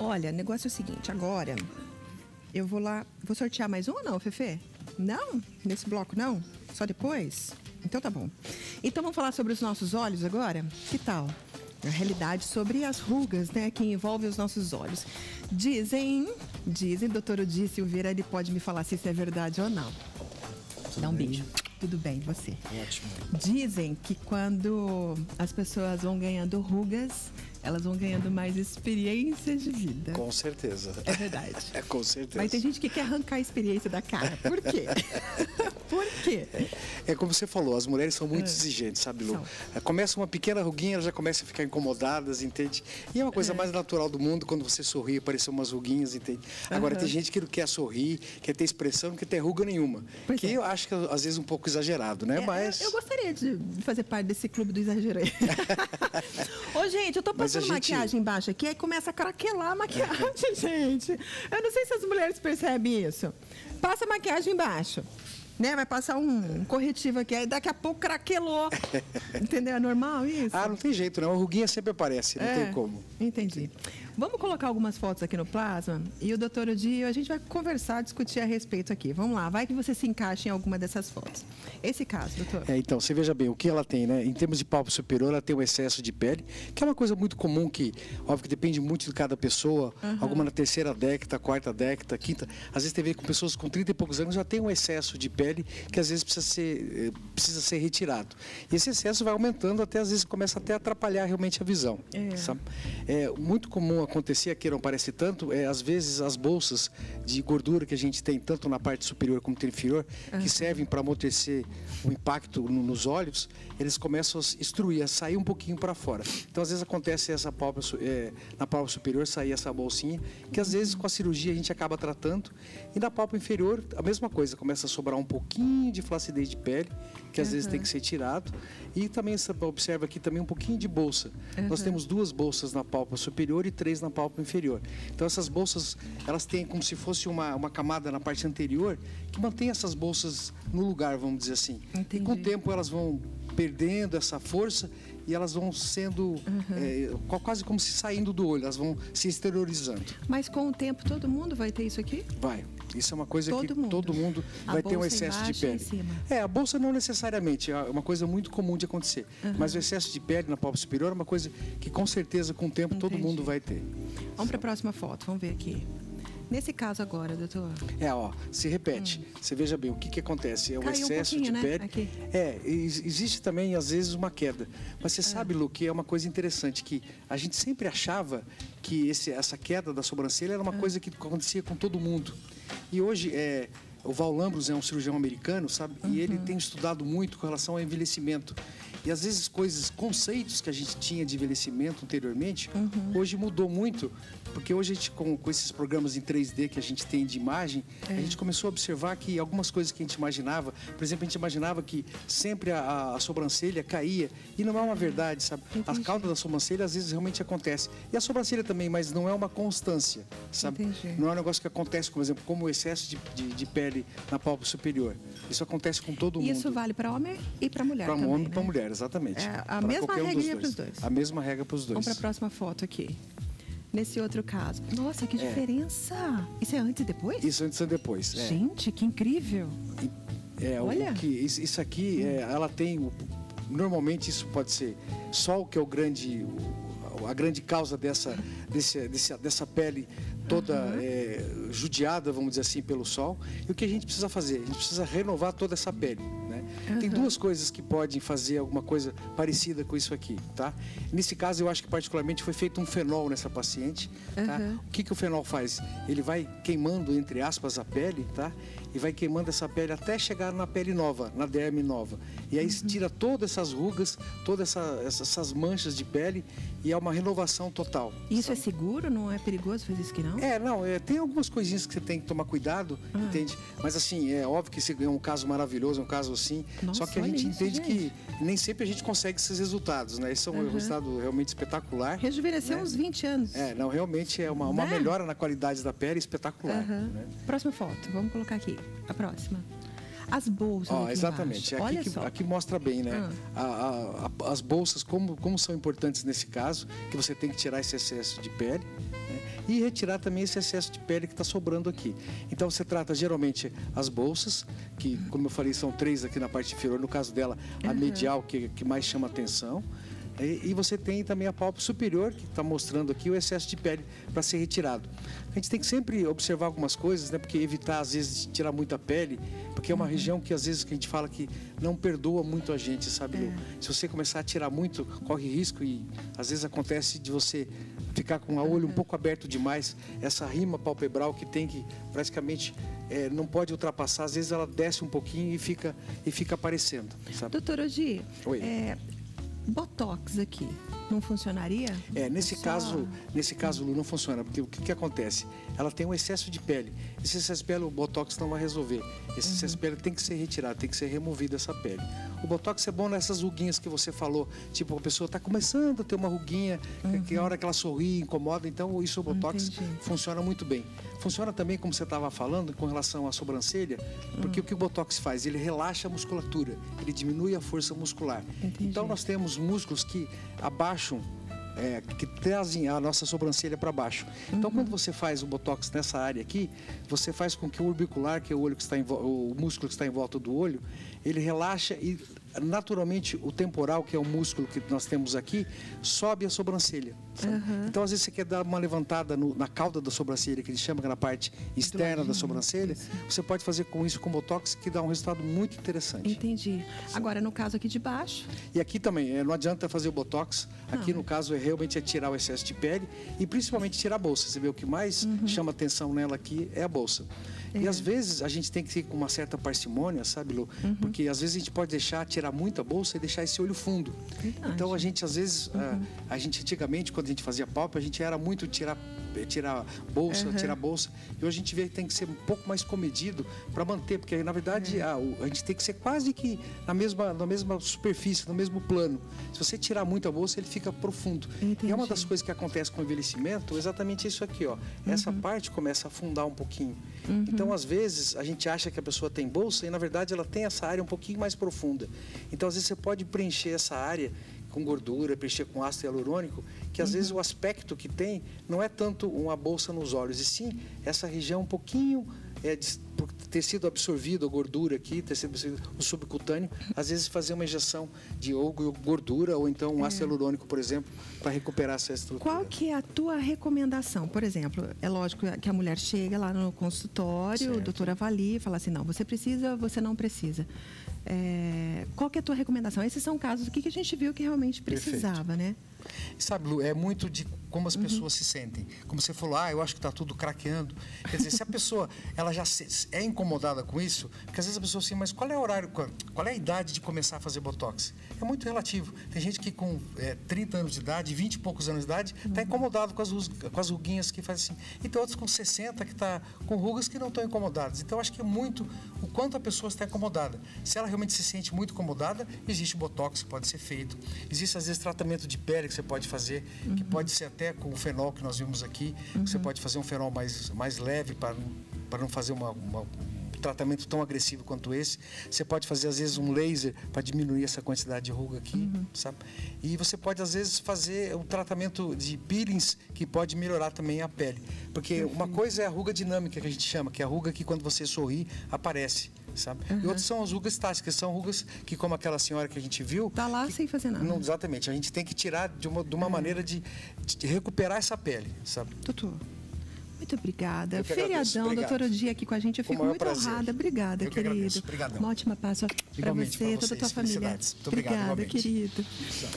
Olha, o negócio é o seguinte, agora eu vou lá... Vou sortear mais um ou não, Fefe? Não? Nesse bloco não? Só depois? Então tá bom. Então vamos falar sobre os nossos olhos agora? Que tal? Na realidade, sobre as rugas, né, que envolvem os nossos olhos. Dizem, doutor Odi Silveira, ele pode me falar se isso é verdade ou não. Dá um beijo. Tudo bem, você? Ótimo. Dizem que quando as pessoas vão ganhando rugas, elas vão ganhando mais experiências de vida. Com certeza. É verdade. É, com certeza. Mas tem gente que quer arrancar a experiência da cara. Por quê? Por quê? É como você falou, as mulheres são muito exigentes, sabe, Lu? Começa uma pequena ruguinha, elas já começam a ficar incomodadas, entende? E é uma coisa mais natural do mundo, quando você sorri, aparecem umas ruguinhas, entende? Agora, tem gente que não quer sorrir, quer ter expressão, não quer ter ruga nenhuma. Pois que é. eu acho que, às vezes, um pouco exagerado, né? Mas... Eu gostaria de fazer parte desse clube do exagero aí. Ô, gente, eu tô passando maquiagem embaixo aqui, aí começa a craquelar a maquiagem, gente. Eu não sei se as mulheres percebem isso. Passa a maquiagem embaixo. Né? Vai passar um corretivo aqui, aí daqui a pouco craquelou. Entendeu? É normal isso? Ah, não tem jeito, não. A ruguinha sempre aparece, não tem como. Entendi. Vamos colocar algumas fotos aqui no Plasma e o doutor Odi, a gente vai conversar, discutir a respeito aqui. Vamos lá, vai que você se encaixa em alguma dessas fotos. Esse caso, doutor. Então, você veja bem, o que ela tem, né? Em termos de pálpebra superior, ela tem um excesso de pele, que é uma coisa muito comum, que, óbvio, que depende muito de cada pessoa. Alguma na terceira década, quarta década, quinta. Às vezes tem a ver com pessoas com 30 e poucos anos já tem um excesso de pele que às vezes precisa ser retirado. E esse excesso vai aumentando até, às vezes, começa até a atrapalhar realmente a visão. Sabe? É muito comum acontecer, aqui não parece tanto, às vezes as bolsas de gordura que a gente tem, tanto na parte superior como na inferior, que servem para amortecer o impacto nos olhos, eles começam a destruir, a sair um pouquinho para fora. Então, às vezes acontece essa pálpebra, na pálpebra superior sair essa bolsinha, que às vezes com a cirurgia a gente acaba tratando, e na pálpebra inferior a mesma coisa, começa a sobrar um pouquinho de flacidez de pele, que às vezes tem que ser tirado, e também você observa aqui também um pouquinho de bolsa. Nós temos 2 bolsas na pálpebra superior e 3 na pálpebra inferior. Então essas bolsas, elas têm como se fosse uma camada na parte anterior que mantém essas bolsas no lugar, vamos dizer assim. Entendi. E com o tempo elas vão perdendo essa força e elas vão sendo quase como se saindo do olho, elas vão se exteriorizando. Mas com o tempo todo mundo vai ter isso aqui? Vai. Isso é uma coisa Todo que mundo. todo mundo vai ter um excesso de pele. A bolsa não necessariamente, é uma coisa muito comum de acontecer. Mas o excesso de pele na pálpebra superior é uma coisa que com certeza com o tempo todo mundo vai ter. Vamos para a próxima foto, vamos ver aqui. Nesse caso agora, doutor. Se repete. Você veja bem, o que acontece? É o Caiu excesso de pele. Aqui. Existe também, às vezes, uma queda. Mas você sabe, Lu, que é uma coisa interessante, que a gente sempre achava que essa queda da sobrancelha era uma coisa que acontecia com todo mundo. E hoje, o Val Lambros é um cirurgião americano, sabe? E ele tem estudado muito com relação ao envelhecimento. E às vezes conceitos que a gente tinha de envelhecimento anteriormente, hoje mudou muito, porque hoje a gente, com esses programas em 3D que a gente tem de imagem, a gente começou a observar que algumas coisas que a gente imaginava, por exemplo, a gente imaginava que sempre a sobrancelha caía, e não é uma verdade, sabe? A cauda da sobrancelha às vezes realmente acontece. E a sobrancelha também, mas não é uma constância, sabe? Não é um negócio que acontece, por exemplo, como o excesso de pele na pálpebra superior. Isso acontece com todo mundo. Isso vale para homem e para mulher também, Para homem e né? para mulher, exatamente. A mesma regra para os dois. A mesma regra para os dois. Vamos para a próxima foto aqui. Nesse outro caso. Nossa, que diferença! Isso é antes e depois? Isso antes e depois. Gente, que incrível! Olha. Isso aqui, ela tem... Normalmente isso pode ser sol, que é a grande causa dessa pele toda judiada, vamos dizer assim, pelo sol. E o que a gente precisa fazer? A gente precisa renovar toda essa pele, né? Tem 2 coisas que podem fazer alguma coisa parecida com isso aqui, tá? Nesse caso, eu acho que particularmente foi feito um fenol nessa paciente, tá? O que o fenol faz? Ele vai queimando, entre aspas, a pele, tá? E vai queimando essa pele até chegar na pele nova, na derme nova. E aí tira todas essas rugas, todas essas manchas de pele, e é uma renovação total. Isso sabe? É seguro? Não é perigoso fazer isso aqui, não? Tem algumas coisinhas que você tem que tomar cuidado, entende? Mas assim, é óbvio que esse é um caso maravilhoso, um caso assim. Nossa, só que a gente entende que nem sempre a gente consegue esses resultados, né? Esse é um resultado realmente espetacular. Rejuvenesceu uns 20 anos. Realmente é uma melhora na qualidade da pele espetacular. Né? Próxima foto, vamos colocar aqui. A próxima. As bolsas aqui exatamente. Aqui mostra bem, né? As bolsas, como são importantes nesse caso, que você tem que tirar esse excesso de pele. Né? e retirar também esse excesso de pele que está sobrando aqui. Então você trata geralmente as bolsas, que como eu falei são 3 aqui na parte inferior, no caso dela a medial que mais chama atenção. E você tem também a pálpebra superior, que está mostrando aqui o excesso de pele para ser retirado. A gente tem que sempre observar algumas coisas, né? Porque evitar, às vezes, de tirar muita pele, porque é uma região que, às vezes, que a gente fala que não perdoa muito a gente, sabe, Lu? Se você começar a tirar muito, corre risco e, às vezes, acontece de você ficar com o olho um pouco aberto demais. Essa rima palpebral que tem que, praticamente, não pode ultrapassar. Às vezes, ela desce um pouquinho e fica aparecendo, sabe? Doutora Gi, Oi. Botox aqui, não funcionaria? Nesse caso, Lu, não funciona, porque o que acontece? Ela tem um excesso de pele. Esse excesso de pele, o Botox não vai resolver. Esse excesso de pele tem que ser retirado, tem que ser removido essa pele. O Botox é bom nessas ruguinhas que você falou, tipo, a pessoa está começando a ter uma ruguinha, que a hora que ela sorri, incomoda, então isso o Botox funciona muito bem. Funciona também, como você estava falando, com relação à sobrancelha, porque o que o Botox faz? Ele relaxa a musculatura, ele diminui a força muscular. Então nós temos músculos que abaixam, que trazem a nossa sobrancelha para baixo. Então, quando você faz o Botox nessa área aqui, você faz com que o orbicular, que é o olho que está o músculo que está em volta do olho, ele relaxa e naturalmente o temporal, que é o músculo que nós temos aqui, sobe a sobrancelha. Então, às vezes você quer dar uma levantada na cauda da sobrancelha, que eles chamam, que é na parte externa da sobrancelha, você pode fazer com isso com Botox, que dá um resultado muito interessante. Entendi. Agora, no caso aqui de baixo... E aqui também, não adianta fazer o Botox. Aqui, no caso, realmente tirar o excesso de pele e principalmente tirar a bolsa. Você vê o que mais chama atenção nela aqui é a bolsa. E às vezes a gente tem que ir com uma certa parcimônia, sabe, Lu? Porque às vezes a gente pode tirar muita bolsa e deixar esse olho fundo. Então a gente, às vezes, a gente antigamente, quando a gente fazia pálpebra, a gente era muito tirar bolsa, tirar bolsa. E hoje a gente vê que tem que ser um pouco mais comedido para manter, porque na verdade a gente tem que ser quase que na mesma superfície, no mesmo plano. Se você tirar muita bolsa, ele fica profundo. E é uma das coisas que acontece com o envelhecimento, exatamente isso aqui, ó. Essa parte começa a afundar um pouquinho. Então, às vezes, a gente acha que a pessoa tem bolsa e, na verdade, ela tem essa área um pouquinho mais profunda. Então, às vezes, você pode preencher essa área com gordura, preencher com ácido hialurônico, que às vezes o aspecto que tem não é tanto uma bolsa nos olhos, e sim essa região um pouquinho por ter sido absorvido a gordura aqui, ter sido absorvido o subcutâneo, às vezes fazer uma injeção de ou gordura ou então um ácido hialurônico, por exemplo, para recuperar essa estrutura. Qual que é a tua recomendação? Por exemplo, é lógico que a mulher chega lá no consultório, o doutor avalia e fala assim, não, você precisa, você não precisa. Qual que é a tua recomendação? Esses são casos aqui que a gente viu que realmente precisava, né? E sabe, Lu, é muito de como as pessoas se sentem. Como você falou, eu acho que está tudo craqueando. Quer dizer, se a pessoa ela já é incomodada com isso, porque às vezes a pessoa assim, mas qual é o horário, qual é a idade de começar a fazer Botox? É muito relativo. Tem gente que com 30 anos de idade, 20 e poucos anos de idade, está incomodado com as ruguinhas que faz assim. E tem outros com 60 que está com rugas que não estão incomodadas. Então, acho que é muito o quanto a pessoa está incomodada. Se ela realmente se sente muito incomodada, existe o Botox que pode ser feito. Existe, às vezes, tratamento de pele que você pode fazer, que pode ser até com o fenol que nós vimos aqui. Você pode fazer um fenol mais leve para não fazer um tratamento tão agressivo quanto esse. Você pode fazer, às vezes, um laser para diminuir essa quantidade de ruga aqui, sabe? E você pode, às vezes, fazer um tratamento de peelings que pode melhorar também a pele. Porque uma coisa é a ruga dinâmica, que a gente chama, que é a ruga que, quando você sorri, aparece. Sabe? E outras são as rugas estáticas, são rugas que, como aquela senhora que a gente viu... Está lá sem fazer nada. Não, exatamente, a gente tem que tirar de uma maneira de recuperar essa pele, sabe? Doutor, muito obrigada. Feriadão, doutora Dia aqui com a gente, eu fico muito honrada. Obrigada, querido. Obrigado. Uma ótima Páscoa para você e toda a tua família. Muito obrigado, obrigada, querido.